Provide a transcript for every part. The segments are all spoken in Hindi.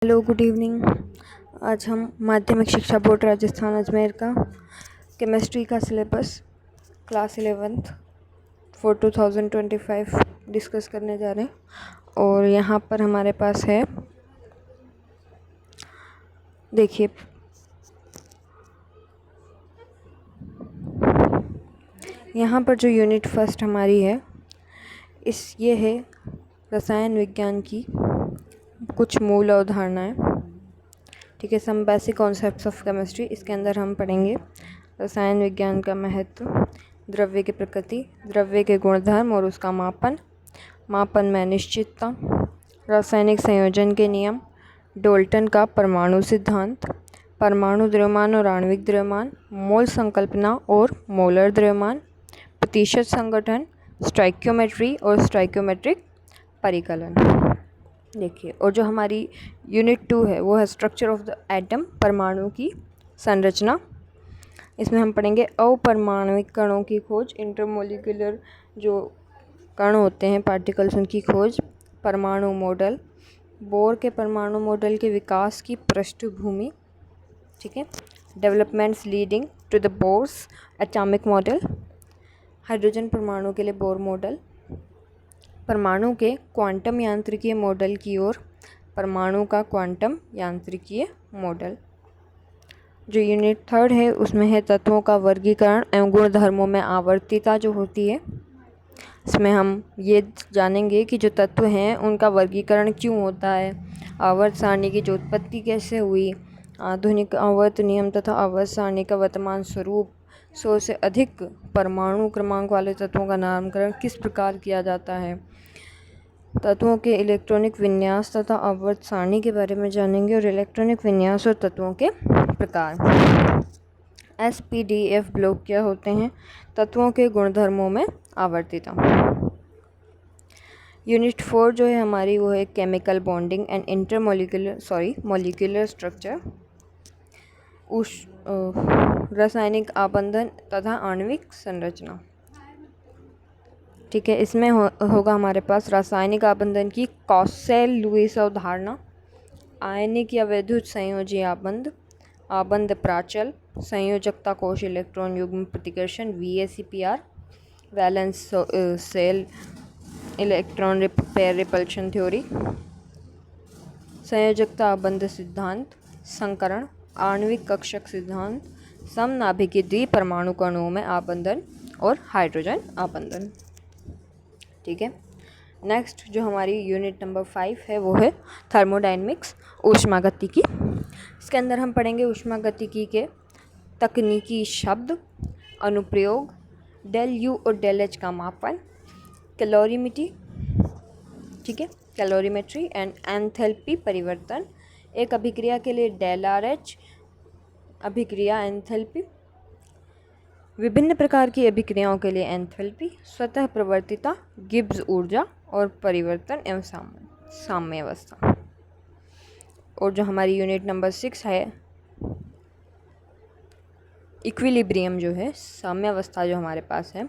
Hello, good evening. आज हम माध्यमिक शिक्षा बोर्ड राजस्थान अजमेर का केमिस्ट्री का syllabus class 11th for 2025 discuss करने जा रहे हैं। और यहाँ पर हमारे पास है, देखिए, यहाँ पर जो यूनिट फर्स्ट हमारी है ये है रसायन विज्ञान की कुछ मूल अवधारणाएं। ठीक है, some basic concepts of chemistry. इसके अंदर हम पढ़ेंगे रसायन विज्ञान का महत्व, द्रव्य की प्रकृति, द्रव्य के गुणधर्म और उसका मापन में निश्चितता, रासायनिक संयोजन के नियम, डोल्टन का परमाणु सिद्धांत, परमाणु द्रव्यमान और आणविक द्रव्यमान, मोल संकल्पना और मोलर द्रव्यमान, प्रतिशत संगठन, स्टोइकियोमेट्री और स्टोइकियोमेट्रिक परिकलन। देखिए, और जो हमारी यूनिट 2 है वो है स्ट्रक्चर ऑफ द एटम, परमाणु की संरचना। इसमें हम पढ़ेंगे अपरमाणविक कणों की खोज, इंटरमोलिकुलर जो कण होते हैं पार्टिकल्स, उनकी खोज, परमाणु मॉडल, बोर के परमाणु मॉडल के विकास की पृष्ठभूमि। ठीक है, developments leading to the Bohr's atomic model, hydrogen परमाणु के लिए बोर मॉडल, परमाणु के क्वांटम यांत्रिकीय मॉडल की ओर, परमाणु का क्वांटम यांत्रिकीय मॉडल। जो यूनिट 3 है उसमें है तत्वों का वर्गीकरण एवं गुणधर्मों में आवर्तिता जो होती है। इसमें हम ये जानेंगे कि जो तत्व हैं उनका वर्गीकरण क्यों होता है, आवर्त सारणी की जो उत्पत्ति कैसे हुई, आधुनिक आवर्त नियम तथा आवर्त सारणी का वर्तमान स्वरूप, 100 से अधिक परमाणु क्रमांक वाले तत्वों का नामकरण किस प्रकार किया जाता है, तत्वों के इलेक्ट्रॉनिक विन्यास तथा आवर्त सारणी के बारे में जानेंगे, और इलेक्ट्रॉनिक विन्यास और तत्वों के प्रकार। SPDF ब्लॉक क्या होते हैं, तत्वों के गुणधर्मों में आवर्तिता। यूनिट 4 जो है हमारी वो है chemical bonding and molecular structure, रासायनिक आबंधन तथा आणविक संरचना। ठीक है, इसमें होगा हमारे पास रासायनिक आबंधन की कॉसेल-लुईस अवधारणा, आयनिक या वैद्युत संयोजी आबंध प्राचल, संयोजकता कोश इलेक्ट्रॉन युग्म प्रतिकर्षण VACPR, valence shell electron pair repulsion theory, संयोजकता आबंध सिद्धांत, संकरण, आणविक कक्षक सिद्धांत, समनाभिकी द्विपरमाणु कणों में आबंधन और हाइड्रोजन आबंधन। ठीक है, नेक्स्ट जो हमारी यूनिट नंबर 5 है वो है थर्मोडायनेमिक्स, ऊष्मागतिकी। इसके अंदर हम पढ़ेंगे ऊष्मागतिकी के तकनीकी शब्द, अनुप्रयोग, डेल U और डेल H का मापन, कैलोरीमेट्री। ठीक है, कैलोरीमेट्री एंड एंथैल्पी परिवर्तन। एक अभिक्रिया के लिए डेल RH अभिक्रिया एंथैल्पी, विभिन्न प्रकार की अभिक्रियाओं के लिए एंथैल्पी, स्वतः प्रवर्तिता, गिब्स ऊर्जा और परिवर्तन एवं साम्यावस्था। और जो हमारी यूनिट नंबर 6 है इक्विलिब्रियम जो है, साम्यावस्था जो हमारे पास है,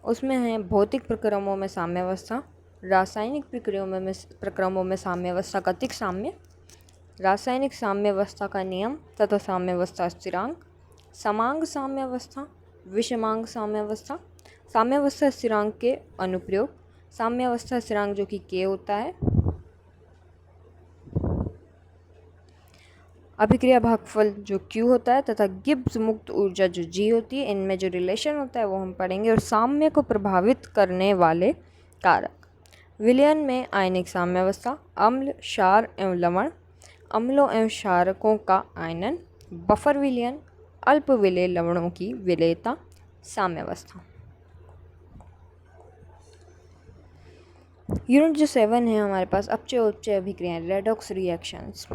उसमें है भौतिक प्रक्रमों में साम्यावस्था, रासायनिक प्रक्रमों में साम्यावस्था का तिक साम्य, रासायनिक साम्यावस्था का नियम तथा साम्यावस्था स्थिरांक, समांग साम्यावस्था, विषमांग साम्यावस्था, साम्यावस्था स्थिरांक के अनुप्रयोग, साम्यावस्था स्थिरांक जो कि K होता है, अभिक्रिया भागफल जो Q होता है, तथा गिब्स मुक्त ऊर्जा जो G होती है। इनमें जो रिलेशन होता है वो हम पढ़ेंगे। और साम्य को प्रभावित करने वाले कारक, विलयन में आयनिक साम्यावस्था, अम्ल, क्षार एवं लवण, अम्लों एवं क्षारकों का आयनन, बफर विलयन, अल्प विलेय लवणों की विलेयता, साम्यावस्था। यूनिट जो 7 है हमारे पास अपचय उपचय अभिक्रियाएं, रेडॉक्स रिएक्शंस।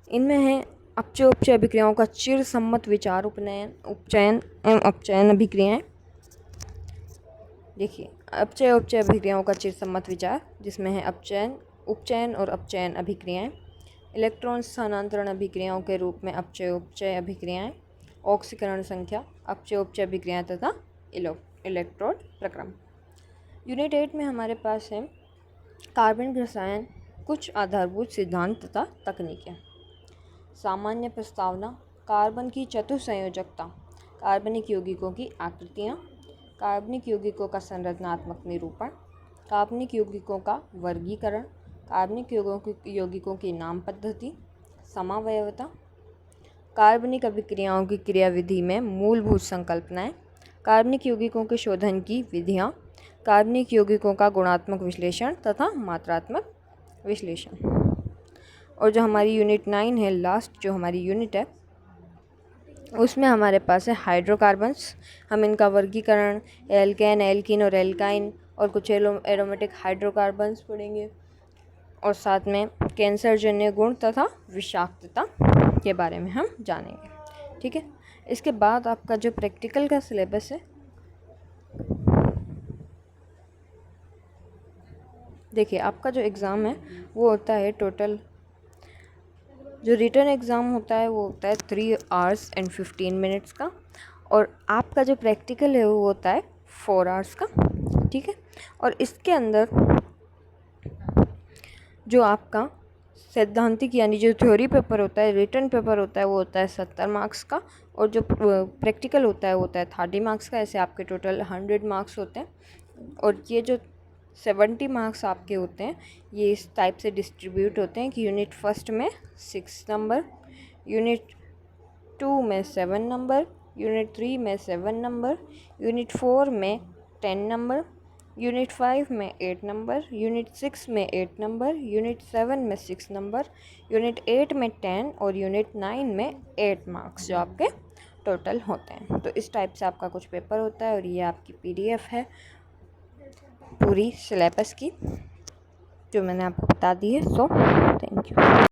इनमें है अपचय उपचय अभिक्रियाओं का चिर सम्मत विचार, उपचयन एवं अपचयन अभिक्रियाएं। देखिए, अपचय उपचय अभिक्रियाओं का चिर सम्मत विचार, जिसमें है उपचयन और अपचयन अभिक्रियाएं, इलेक्ट्रॉन स्थानांतरण अभिक्रियाओं के रूप में अपचय उपचय अभिक्रियाएं, ऑक्सीकरण संख्या, अपचय उपचय अभिक्रियाएं तथा इलेक्ट्रोड प्रक्रम। यूनिट 8 में हमारे पास है कार्बनिक रसायन, कुछ आधारभूत सिद्धांत तथा तकनीकें। सामान्य प्रस्तावना, कार्बन की चतुसंयोजकता, कार्बनिक यौगिकों की आकृतियाँ, कार्बनिक यौगिकों का संरचनात्मक निरूपण, कार्बनिक यौगिकों का वर्गीकरण, कार्बनिक यौगिकों की नाम पद्धति, समावयवता, कार्बनिक अभिक्रियाओं की क्रियाविधि में मूलभूत संकल्पनाएं, कार्बनिक यौगिकों के शोधन की विधियाँ, कार्बनिक यौगिकों का गुणात्मक विश्लेषण तथा मात्रात्मक विश्लेषण। और जो हमारी यूनिट 9 है, लास्ट जो हमारी यूनिट है, उसमें हमारे पास है हाइड्रोकार्बन्स। हम इनका वर्गीकरण, एल्केन, एल्कीन और एल्काइन और कुछ एरोमेटिक हाइड्रोकार्बन्स पढ़ेंगे, और साथ में कैंसरजन्य गुण तथा विषाक्तता के बारे में हम जानेंगे। ठीक है, इसके बाद आपका जो प्रैक्टिकल का सिलेबस है, देखिए आपका जो एग्ज़ाम है वो होता है टोटल, जो रिटर्न एग्ज़ाम होता है वो होता है 3 hours and 15 minutes का, और आपका जो प्रैक्टिकल है वो होता है 4 hours का। ठीक है, और इसके अंदर जो आपका सैद्धांतिक यानी जो थ्योरी पेपर होता है, रिटर्न पेपर होता है, वो होता है 70 मार्क्स का, और जो प्रैक्टिकल होता है वो होता है 30 मार्क्स का। ऐसे आपके टोटल 100 मार्क्स होते हैं, और ये जो 70 मार्क्स आपके होते हैं ये इस टाइप से डिस्ट्रीब्यूट होते हैं कि यूनिट फर्स्ट में 6 नंबर, यूनिट 2 में 7 नंबर, यूनिट 3 में 7 नंबर, यूनिट 4 में 10 नंबर, यूनिट 5 में 8 नंबर, यूनिट 6 में 8 नंबर, यूनिट 7 में 6 नंबर, यूनिट 8 में 10 और यूनिट 9 में 8 मार्क्स जो आपके टोटल होते हैं। तो इस टाइप से आपका कुछ पेपर होता है, और ये आपकी PDF है पूरी सिलेबस की जो मैंने आपको बता दी है। So thank you.